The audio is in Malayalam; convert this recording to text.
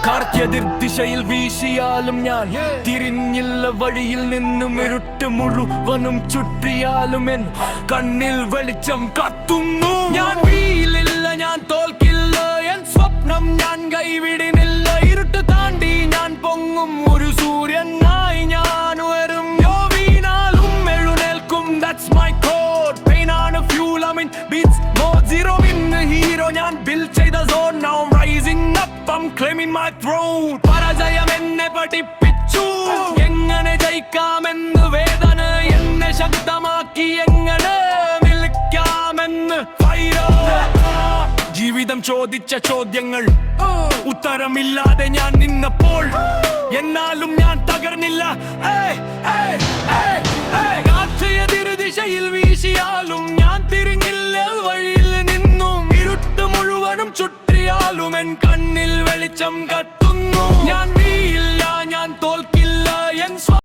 കാർക്കെതിർ ദിശയിൽ വീശിയാലും ഞാൻ തിരിഞ്ഞില്ല വഴിയിൽ നിന്നും ഇരുട്ട് മുഴുവനും ചുറ്റിയാലും എൻ കണ്ണിൽ വെളിച്ചം കത്തുന്നു. ഞാൻ വീഴില്ല, ഞാൻ തോൽക്കില്ല, എൻ സ്വപ്നം ഞാൻ കൈവിടുന്നില്ല. ഇരുട്ട് താണ്ടി ഞാൻ പൊങ്ങും, ഒരു സൂര്യനായി ഞാൻ ഉയരും. വീണാലും എഴുന്നേൽക്കും, that's my code. Pain on a fuel, I mean beats mode zero in the hero. ഞാൻ build ചെയ്ത zone, now I'm rising up, I'm claiming my throne. പരാജയം എന്നെ പഠിപ്പിച്ചു എങ്ങനെ ജയിക്കാമെന്ന്, വേദന എന്നെ ശക്തമാക്കി എങ്ങനെ നിൽക്കാമെന്ന്. ജീവിതം ചോദിച്ച ചോദ്യങ്ങൾ ഉത്തരമില്ലാതെ ഞാൻ നിന്നപ്പോൾ എന്നാലും ഞാൻ തകർന്നില്ല. ദിശയിൽ വീശിയാലും ഞാൻ തിരിഞ്ഞില്ല വഴിയിൽ നിന്നും, ഇരുട്ട് മുഴുവനും ചുറ്റിയാലും എൻ കണ്ണിൽ വെളിച്ചം കത്തുന്നു. ഞാൻ